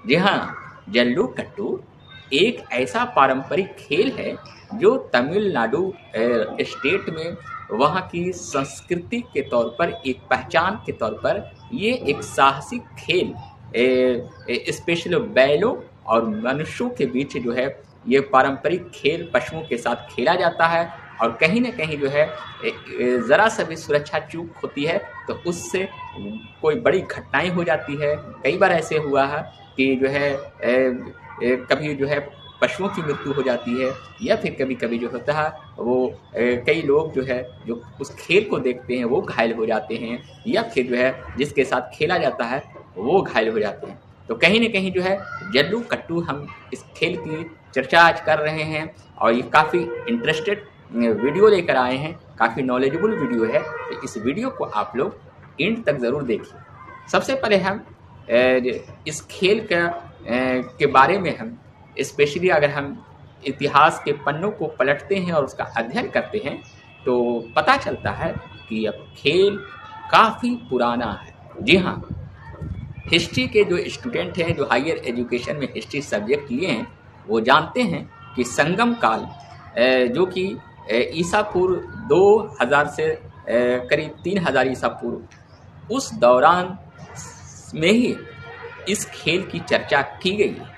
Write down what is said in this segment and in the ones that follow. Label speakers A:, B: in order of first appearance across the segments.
A: जी हाँ, जल्लीकट्टू एक ऐसा पारंपरिक खेल है जो तमिलनाडु स्टेट में वहाँ की संस्कृति के तौर पर एक पहचान के तौर पर ये एक साहसिक खेल स्पेशल बैलों और मनुष्यों के बीच जो है ये पारंपरिक खेल पशुओं के साथ खेला जाता है। और कहीं न कहीं जो है ज़रा सा भी सुरक्षा चूक होती है तो उससे कोई बड़ी घटनाएँ हो जाती है। कई बार ऐसे हुआ है कि जो है कभी जो है पशुओं की मृत्यु हो जाती है या फिर कभी-कभी जो होता है वो कई लोग जो है जो उस खेल को देखते हैं वो घायल हो जाते हैं या फिर जो है जिसके साथ खेला जाता है वो घायल हो जाते हैं। तो कहीं न कहीं जो है जल्लीकट्टू हम इस खेल की चर्चा आज कर रहे हैं और ये काफ़ी इंटरेस्टेड वीडियो लेकर आए हैं, काफ़ी नॉलेजेबल वीडियो है। तो इस वीडियो को आप लोग एंड तक ज़रूर देखिए। सबसे पहले हम इस खेल के बारे में हम स्पेशली अगर हम इतिहास के पन्नों को पलटते हैं और उसका अध्ययन करते हैं तो पता चलता है कि यह खेल काफ़ी पुराना है। जी हाँ, हिस्ट्री के जो स्टूडेंट हैं जो हायर एजुकेशन में हिस्ट्री सब्जेक्ट लिए हैं वो जानते हैं कि संगम काल जो कि ईसा पूर्व 2000 से करीब 3000 ईसा पूर्व उस दौरान में ही इस खेल की चर्चा की गई है।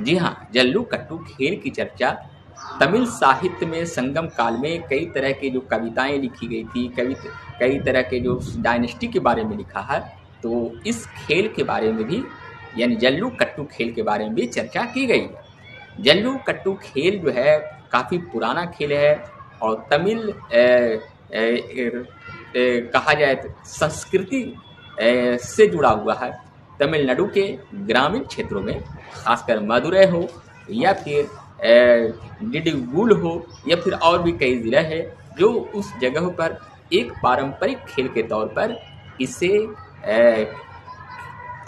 A: जी हाँ, जल्लीकट्टू खेल की चर्चा तमिल साहित्य में संगम काल में कई तरह की जो कविताएं लिखी गई थी, कई तरह के जो डायनेस्टी के बारे में लिखा है, तो इस खेल के बारे में भी यानी जल्लीकट्टू खेल के बारे में भी चर्चा की गई है। जल्लीकट्टू खेल जो है काफ़ी पुराना खेल है और तमिल कहा जाए तो संस्कृति से जुड़ा हुआ है। तमिलनाडु के ग्रामीण क्षेत्रों में खासकर मदुरै हो या फिर डिडिगुल हो या फिर और भी कई ज़िले हैं जो उस जगह पर एक पारंपरिक खेल के तौर पर इसे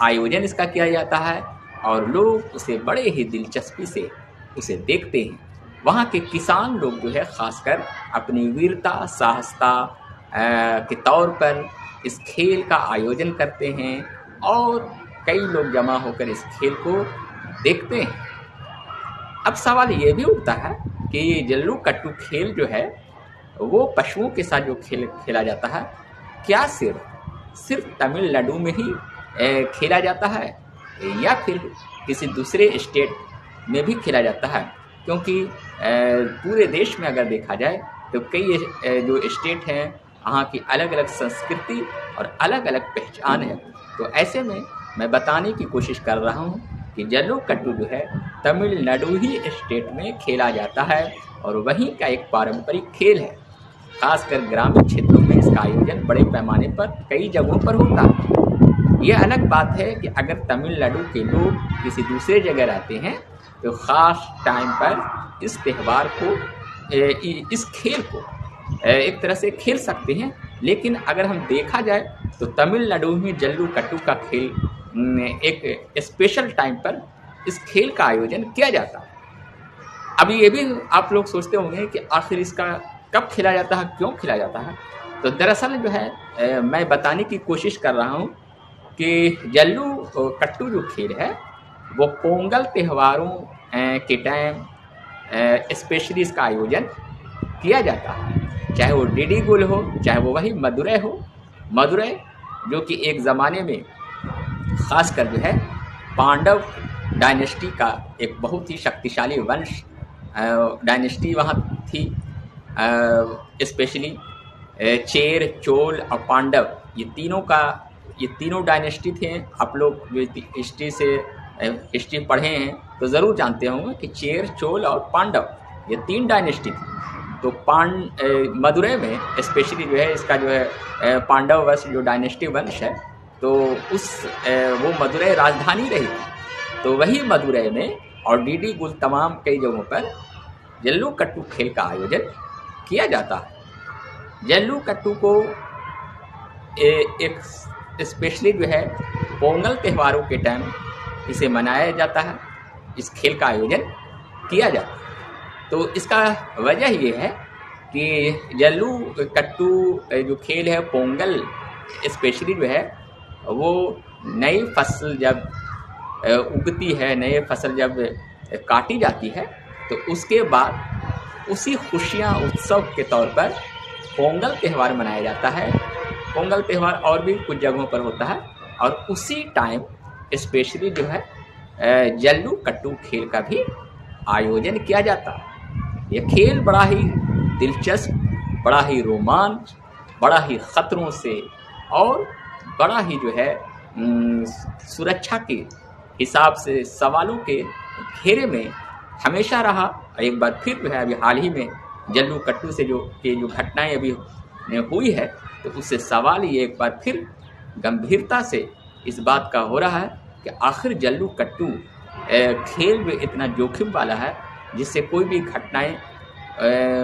A: आयोजन इसका किया जाता है और लोग उसे बड़े ही दिलचस्पी से उसे देखते हैं। वहाँ के किसान लोग जो है खासकर अपनी वीरता साहसता के तौर पर इस खेल का आयोजन करते हैं और कई लोग जमा होकर इस खेल को देखते हैं। अब सवाल ये भी उठता है कि ये जल्लीकट्टू खेल जो है वो पशुओं के साथ जो खेला जाता है क्या सिर्फ तमिलनाडु में ही खेला जाता है या फिर किसी दूसरे स्टेट में भी खेला जाता है, क्योंकि पूरे देश में अगर देखा जाए तो कई जो स्टेट हैं वहाँ की अलग अलग संस्कृति और अलग अलग पहचान है। तो ऐसे में मैं बताने की कोशिश कर रहा हूँ कि जल्लीकट्टू जो है तमिलनाडु ही स्टेट में खेला जाता है और वहीं का एक पारंपरिक खेल है। खासकर ग्रामीण क्षेत्रों में इसका आयोजन बड़े पैमाने पर कई जगहों पर होता है। यह अलग बात है कि अगर तमिलनाडु के लोग किसी दूसरे जगह रहते हैं तो ख़ास टाइम पर इस त्यौहार को इस खेल को एक तरह से खेल सकते हैं, लेकिन अगर हम देखा जाए तो तमिलनाडु में जल्लीकट्टू का खेल एक स्पेशल टाइम पर इस खेल का आयोजन किया जाता है। अब ये भी आप लोग सोचते होंगे कि आखिर इसका कब खेला जाता है, क्यों खेला जाता है। तो दरअसल जो है मैं बताने की कोशिश कर रहा हूँ कि जल्लीकट्टू जो खेल है वो पोंगल त्योहारों के टाइम स्पेशली इसका आयोजन किया जाता है, चाहे वो डिडिगुल हो चाहे वो वही मदुरै हो। मदुरै जो कि एक ज़माने में खासकर जो है पांडव डायनेस्टी का एक बहुत ही शक्तिशाली वंश डायनेस्टी वहाँ थी। स्पेशली चेर चोल और पांडव ये तीनों डायनेस्टी थे। आप लोग जो हिस्ट्री पढ़े हैं तो ज़रूर जानते होंगे कि चेर चोल और पांडव ये 3 डायनेस्टी थी। तो मदुरै में स्पेशली जो है इसका जो है पांडव वंश जो डायनेस्टी वंश है तो वो मदुरै राजधानी रही थी। तो वही मदुरै में और डिडिगुल तमाम कई जगहों पर जल्लीकट्टू खेल का आयोजन किया जाता है। जल्लीकट्टू को एक स्पेशली जो है पोंगल त्योहारों के टाइम इसे मनाया जाता है, इस खेल का आयोजन किया जाता है। तो इसका वजह ये है कि जल्लीकट्टू जो खेल है पोंगल स्पेशली जो है वो नई फसल जब उगती है, नए फसल जब काटी जाती है, तो उसके बाद उसी खुशियाँ उत्सव के तौर पर पोंगल त्यौहार मनाया जाता है। पोंगल त्यौहार और भी कुछ जगहों पर होता है, और उसी टाइम स्पेशली जो है जल्लू कट्टू खेल का भी आयोजन किया जाता है। यह खेल बड़ा ही दिलचस्प, बड़ा ही रोमांच, बड़ा ही ख़तरों से और बड़ा ही जो है सुरक्षा के हिसाब से सवालों के घेरे में हमेशा रहा। और एक बार फिर जो है अभी हाल ही में जल्लू कट्टू से जो घटनाएं अभी हुई है, तो उससे सवाल ये एक बार फिर गंभीरता से इस बात का हो रहा है कि आखिर जल्लू कट्टू खेल में इतना जोखिम वाला है, जिससे कोई भी घटनाएं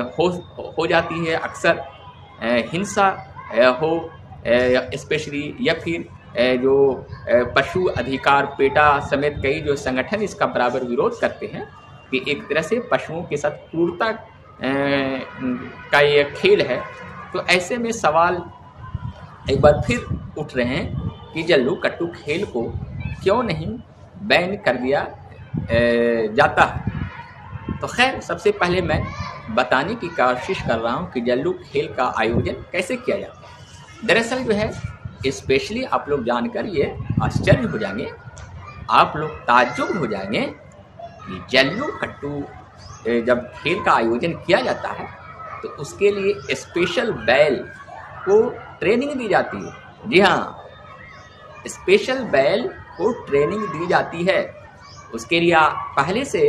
A: हो जाती है। अक्सर हिंसा हो स्पेशली, या फिर जो पशु अधिकार पेटा समेत कई जो संगठन इसका बराबर विरोध करते हैं कि एक तरह से पशुओं के साथ क्रूरता का ये खेल है। तो ऐसे में सवाल एक बार फिर उठ रहे हैं कि जल्लू कट्टू खेल को क्यों नहीं बैन कर दिया जाता है। तो खैर, सबसे पहले मैं बताने की कोशिश कर रहा हूँ कि जल्लू खेल का आयोजन कैसे किया जाता है। दरअसल जो है स्पेशली आप लोग जानकर ये आश्चर्य हो जाएंगे, आप लोग ताज्जुब हो जाएंगे कि जल्लू कट्टू जब खेल का आयोजन किया जाता है तो उसके लिए स्पेशल बैल को ट्रेनिंग दी जाती है। जी हाँ, स्पेशल बैल को ट्रेनिंग दी जाती है। उसके लिए पहले से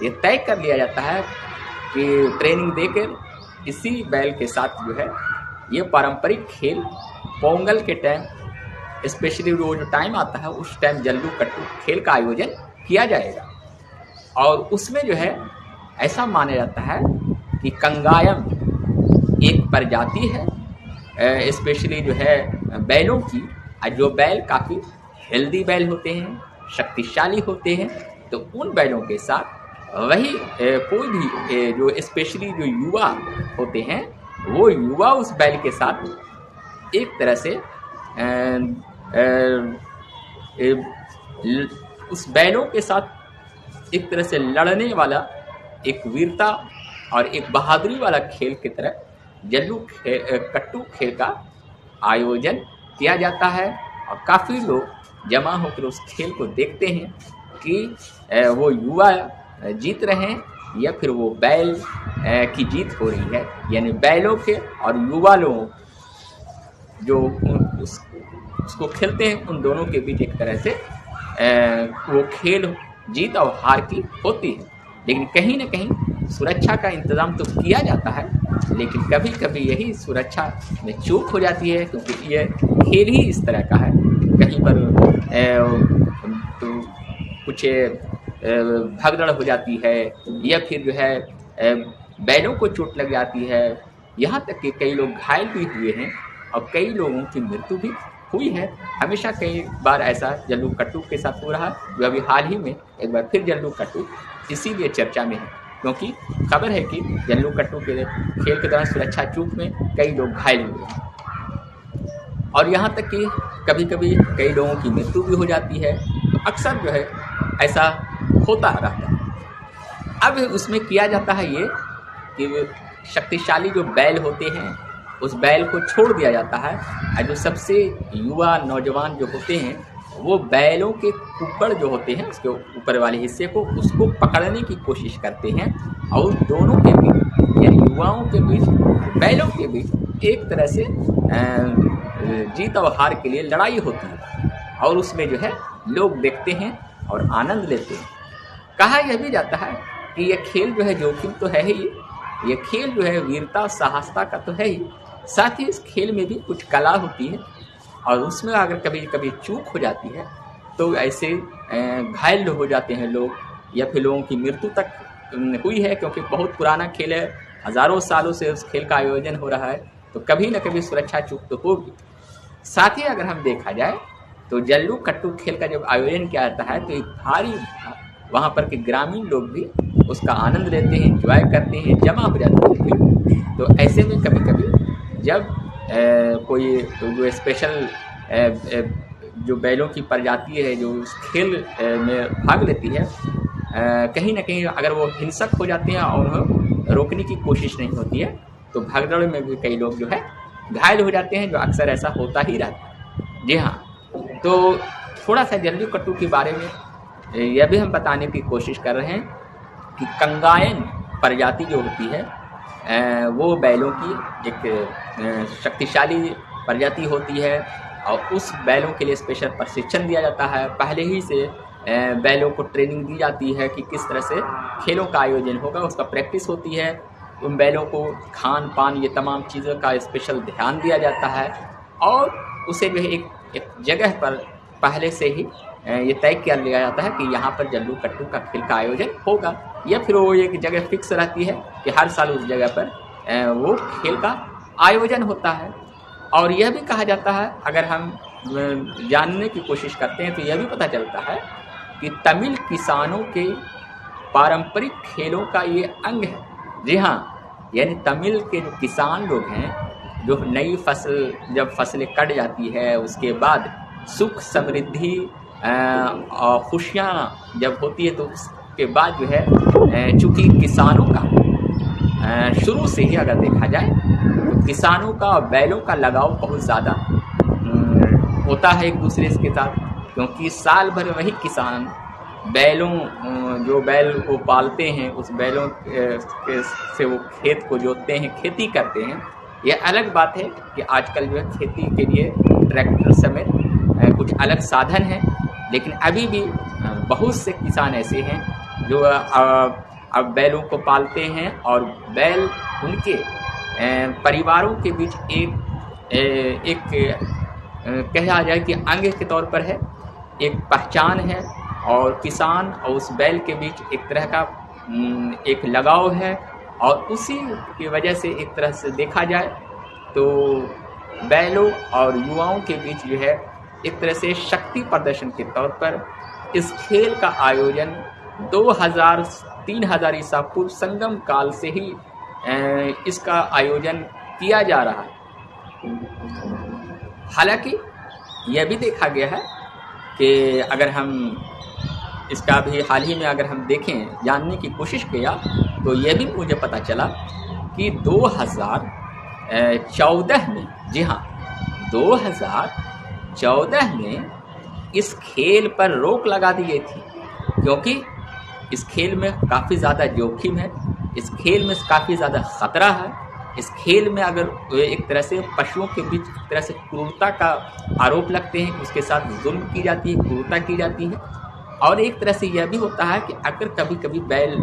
A: ये तय कर लिया जाता है कि ट्रेनिंग देकर इसी बैल के साथ जो है ये पारंपरिक खेल पोंगल के टाइम स्पेशली वो जो टाइम आता है उस टाइम जल्लू कट्टू खेल का आयोजन किया जाएगा। और उसमें जो है ऐसा माना जाता है कि कंगायम एक प्रजाति है स्पेशली जो है बैलों की, जो बैल काफ़ी हेल्दी बैल होते हैं, शक्तिशाली होते हैं, तो उन बैलों के साथ वही कोई भी जो स्पेशली जो युवा होते हैं वो युवा उस बैल के साथ एक तरह से उस बैलों के साथ एक तरह से लड़ने वाला एक वीरता और एक बहादुरी वाला खेल की तरह जल्लू कट्टू खेल का आयोजन किया जाता है। और काफ़ी लोग जमा होकर उस खेल को देखते हैं कि वो युवा जीत रहे हैं या फिर वो बैल की जीत हो रही है। यानी बैलों के और युवा लोगों जो उसको खेलते हैं उन दोनों के बीच एक तरह से वो खेल जीत और हार की होती है। लेकिन कहीं ना कहीं सुरक्षा का इंतज़ाम तो किया जाता है, लेकिन कभी कभी यही सुरक्षा में चूक हो जाती है, क्योंकि ये खेल ही इस तरह का है। कहीं पर तो कुछ भगदड़ हो जाती है या फिर जो है बैलों को चोट लग जाती है, यहाँ तक कि कई लोग घायल भी हुए हैं और कई लोगों की मृत्यु भी हुई है। हमेशा कई बार ऐसा जल्लू कट्टू के साथ हो रहा है, जो अभी हाल ही में एक बार फिर जल्लू कट्टू इसीलिए चर्चा में है, क्योंकि खबर है कि जल्लू कट्टू के खेल के दौरान सुरक्षा चूक में कई लोग घायल हुए हैं और यहाँ तक कि कभी कभी कई लोगों की मृत्यु भी हो जाती है। तो अक्सर जो है ऐसा होता रहता है। अब उसमें किया जाता है ये कि शक्तिशाली जो बैल होते हैं उस बैल को छोड़ दिया जाता है, और जो सबसे युवा नौजवान जो होते हैं वो बैलों के कुप्पड़ जो होते हैं उसके ऊपर वाले हिस्से को उसको पकड़ने की कोशिश करते हैं, और दोनों के बीच यानी युवाओं के बीच बैलों के बीच एक तरह से जीत और हार के लिए लड़ाई होती है, और उसमें जो है लोग देखते हैं और आनंद लेते हैं। कहा यह भी जाता है कि यह खेल जो है जोखिम तो है ही, ये खेल जो है वीरता साहसता का तो है ही, साथ ही इस खेल में भी कुछ कला होती है, और उसमें अगर कभी कभी चूक हो जाती है तो ऐसे घायल हो जाते हैं लोग, या फिर लोगों की मृत्यु तक हुई है, क्योंकि बहुत पुराना खेल है, हज़ारों सालों से उस खेल का आयोजन हो रहा है, तो कभी न कभी सुरक्षा चूक तो होगी। साथ ही अगर हम देखा जाए तो जल्लू कट्टू खेल का जब आयोजन किया जाता है तो एक भारी वहाँ पर के ग्रामीण लोग भी उसका आनंद लेते हैं, एंजॉय करते हैं, जमा हो जाते हैं। तो ऐसे में कभी कभी जब कोई जो स्पेशल जो बैलों की प्रजाति है जो उस खेल में भाग लेती है, कहीं ना कहीं अगर वो हिंसक हो जाते हैं और उन्हें रोकने की कोशिश नहीं होती है तो भगदड़ में भी कई लोग जो है घायल हो जाते हैं, जो अक्सर ऐसा होता ही रहता है। जी हाँ, तो थोड़ा सा जल्लीकट्टू के बारे में यह भी हम बताने की कोशिश कर रहे हैं कि कंगायन प्रजाति जो होती है वो बैलों की एक शक्तिशाली प्रजाति होती है और उस बैलों के लिए स्पेशल प्रशिक्षण दिया जाता है। पहले ही से बैलों को ट्रेनिंग दी जाती है कि किस तरह से खेलों का आयोजन होगा, उसका प्रैक्टिस होती है। उन बैलों को खान पान ये तमाम चीज़ों का स्पेशल ध्यान दिया जाता है और उसे भी एक जगह पर पहले से ही ये तय किया लिया जाता है कि यहाँ पर जल्लू कट्टू का खेल का आयोजन होगा, या फिर वो एक जगह फिक्स रहती है कि हर साल उस जगह पर वो खेल का आयोजन होता है। और यह भी कहा जाता है, अगर हम जानने की कोशिश करते हैं तो यह भी पता चलता है कि तमिल किसानों के पारंपरिक खेलों का ये अंग है। जी हाँ, यानी तमिल के जो किसान लोग हैं, जो नई फसल जब फसलें कट जाती है उसके बाद सुख समृद्धि और खुशियाँ जब होती है तो उसके बाद जो है चूँकि किसानों का शुरू से ही अगर देखा जाए तो किसानों का और बैलों का लगाव बहुत ज़्यादा होता है एक दूसरे के साथ, क्योंकि साल भर वही किसान बैलों जो बैल को पालते हैं उस बैलों से वो खेत को जोतते हैं, खेती करते हैं। यह अलग बात है कि आजकल जो है खेती के लिए ट्रैक्टर समेत कुछ अलग साधन हैं, लेकिन अभी भी बहुत से किसान ऐसे हैं जो अब बैलों को पालते हैं और बैल उनके परिवारों के बीच एक कहा जाए कि अंग के तौर पर है, एक पहचान है और किसान और उस बैल के बीच एक तरह का एक लगाव है। और उसी की वजह से एक तरह से देखा जाए तो बैलों और युवाओं के बीच जो है एक तरह से शक्ति प्रदर्शन के तौर पर इस खेल का आयोजन 2000-3000 ईसा पूर्व संगम काल से ही इसका आयोजन किया जा रहा है। हालांकि यह भी देखा गया है कि अगर हम इसका भी हाल ही में अगर हम देखें, जानने की कोशिश किया तो यह भी मुझे पता चला कि 2014 में, जी हाँ 2014 में इस खेल पर रोक लगा दी गई थी, क्योंकि इस खेल में काफ़ी ज़्यादा जोखिम है, इस खेल में काफ़ी ज़्यादा ख़तरा है। इस खेल में अगर एक तरह से पशुओं के बीच एक तरह से क्रूरता का आरोप लगते हैं, उसके साथ जुल्म की जाती है, क्रूरता की जाती है। और एक तरह से यह भी होता है कि अगर कभी कभी बैल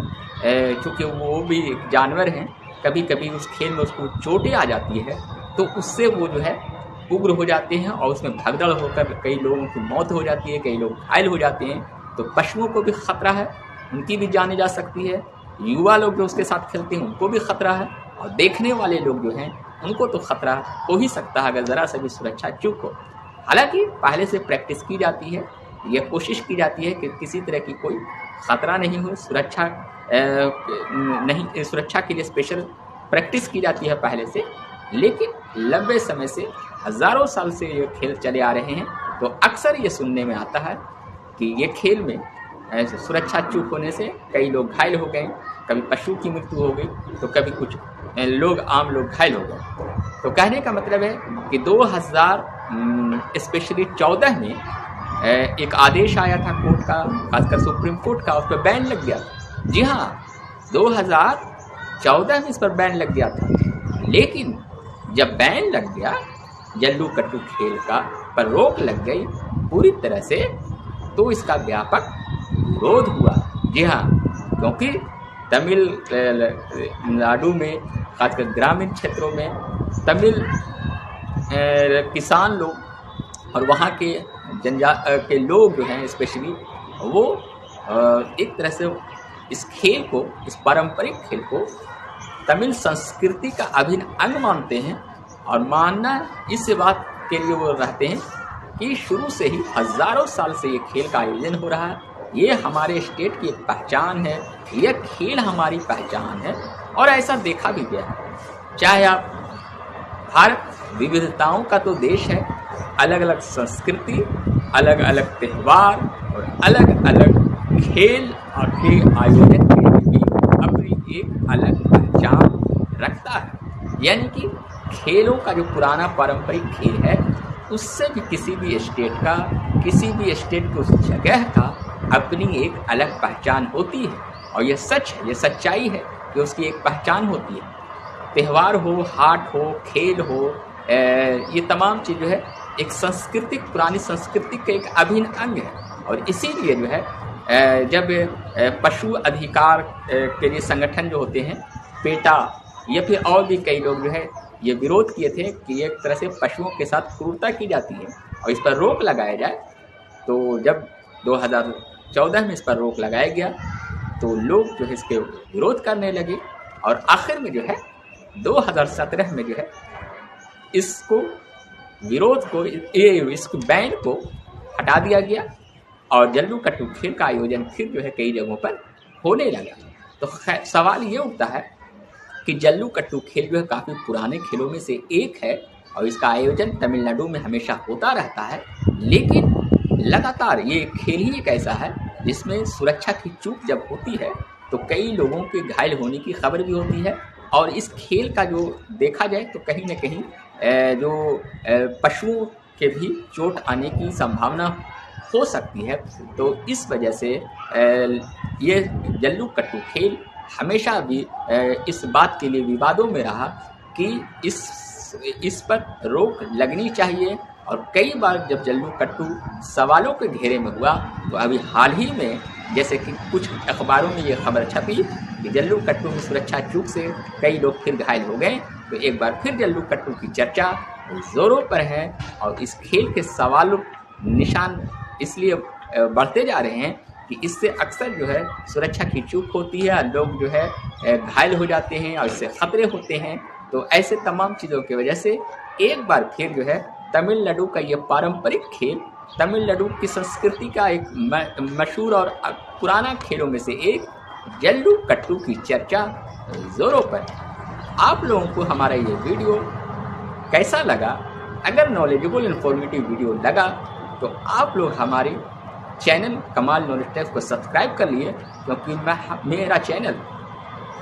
A: चूँकि वो भी एक जानवर हैं, कभी कभी उस खेल में उसको चोटें आ जाती है तो उससे वो जो है उग्र हो जाते हैं और उसमें भगदड़ होकर कई लोगों की मौत हो जाती है, कई लोग घायल हो जाते हैं। तो पशुओं को भी ख़तरा है, उनकी भी जाने जा सकती है। युवा लोग जो उसके साथ खेलते हैं उनको भी ख़तरा है, और देखने वाले लोग जो हैं उनको तो ख़तरा हो ही सकता है अगर ज़रा सा भी सुरक्षा चूक हो। हालांकि पहले से प्रैक्टिस की जाती है, यह कोशिश की जाती है कि किसी तरह की कोई ख़तरा नहीं हो, सुरक्षा के लिए स्पेशल प्रैक्टिस की जाती है पहले से। लेकिन लंबे समय से, हज़ारों साल से ये खेल चले आ रहे हैं, तो अक्सर ये सुनने में आता है कि ये खेल में सुरक्षा चूक होने से कई लोग घायल हो गए, कभी पशु की मृत्यु हो गई तो कभी कुछ लोग आम लोग घायल हो गए। तो कहने का मतलब है कि 2014 में एक आदेश आया था कोर्ट का, खासकर सुप्रीम कोर्ट का, उस पर बैन लग गया था। जी हाँ, 2014 में इस पर बैन लग गया था। लेकिन जब बैन लग गया, जल्लू कट्टू खेल का पर रोक लग गई पूरी तरह से, तो इसका व्यापक विरोध हुआ। जी हाँ, क्योंकि तमिलनाडु में खासकर ग्रामीण क्षेत्रों में तमिल किसान लोग और वहाँ के के लोग जो हैं स्पेशली वो एक तरह से इस खेल को, इस पारंपरिक खेल को तमिल संस्कृति का अभिन्न अंग मानते हैं। और मानना इस बात के लिए वो रहते हैं कि शुरू से ही हज़ारों साल से ये खेल का आयोजन हो रहा है, ये हमारे स्टेट की एक पहचान है, यह खेल हमारी पहचान है। और ऐसा देखा भी गया है, चाहे आप भारत विविधताओं का तो देश है, अलग अलग संस्कृति, अलग अलग त्यौहार और अलग अलग खेल के आयोजन के लिए भी अपनी एक अलग पहचान रखता है। यानी कि खेलों का जो पुराना पारंपरिक खेल है उससे भी किसी भी स्टेट की उस जगह का अपनी एक अलग पहचान होती है। और ये सच है, ये सच्चाई है कि उसकी एक पहचान होती है। त्यौहार हो, हाट हो, खेल हो, ये तमाम चीज़ जो है एक पुरानी संस्कृति का एक अभिन्न अंग है। और इसीलिए जो है जब पशु अधिकार के लिए संगठन जो होते हैं, पेटा या फिर और भी कई लोग जो है ये विरोध किए थे कि एक तरह से पशुओं के साथ क्रूरता की जाती है और इस पर रोक लगाया जाए। तो जब 2014 में इस पर रोक लगाया गया तो लोग जो है इसके विरोध करने लगे और आखिर में जो है 2017 में जो है इसको इस बैन को हटा दिया गया और जल्लू कट्टू खेल का आयोजन फिर जो है कई जगहों पर होने लगा। तो सवाल ये उठता है कि जल्लू कट्टू खेल जो है काफ़ी पुराने खेलों में से एक है और इसका आयोजन तमिलनाडु में हमेशा होता रहता है, लेकिन लगातार ये खेल ही एक ऐसा है जिसमें सुरक्षा की चूक जब होती है तो कई लोगों के घायल होने की खबर भी होती है। और इस खेल का जो देखा जाए तो कहीं न कहीं जो पशुओं के भी चोट आने की संभावना हो सकती है। तो इस वजह से ये जल्लू कट्टू खेल हमेशा भी इस बात के लिए विवादों में रहा कि इस पर रोक लगनी चाहिए। और कई बार जब जल्लू कट्टू सवालों के घेरे में हुआ तो अभी हाल ही में जैसे कि कुछ अखबारों में ये खबर छपी कि जल्लू कट्टू में सुरक्षा चूक से कई लोग फिर घायल हो गए। तो एक बार फिर जल्लू कट्टू की चर्चा जोरों पर है और इस खेल के सवालों निशान इसलिए बढ़ते जा रहे हैं कि इससे अक्सर जो है सुरक्षा की चूक होती है, लोग जो है घायल हो जाते हैं और इससे खतरे होते हैं। तो ऐसे तमाम चीज़ों की वजह से एक बार फिर जो है तमिलनाडु का ये पारंपरिक खेल, तमिलनाडु की संस्कृति का एक मशहूर और पुराना खेलों में से एक जल्लू कट्टू की चर्चा जोरों पर। आप लोगों को हमारा ये वीडियो कैसा लगा? अगर नॉलेजेबल इन्फॉर्मेटिव वीडियो लगा तो आप लोग हमारे चैनल कमाल नॉलेज टेक्स को सब्सक्राइब कर लिए, क्योंकि मेरा चैनल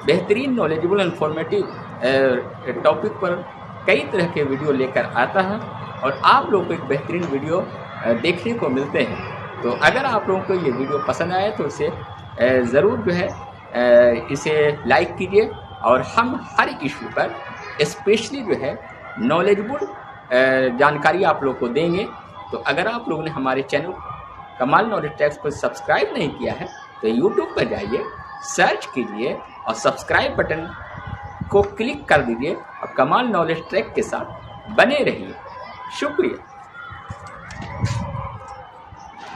A: बेहतरीन नॉलेजेबल इन्फॉर्मेटिव टॉपिक पर कई तरह के वीडियो लेकर आता है और आप लोगों को एक बेहतरीन वीडियो देखने को मिलते हैं। तो अगर आप लोगों को ये वीडियो पसंद आए तो इसे ज़रूर जो है इसे लाइक कीजिए और हम हर इशू पर स्पेशली जो है नॉलेजेबल जानकारी आप लोग को देंगे। तो अगर आप लोगों ने हमारे चैनल कमाल नॉलेज टेक्स को सब्सक्राइब नहीं किया है तो यूट्यूब पर जाइए, सर्च कीजिए और सब्सक्राइब बटन को क्लिक कर दीजिए और कमाल नॉलेज ट्रैक के साथ बने रहिए। शुक्रिया।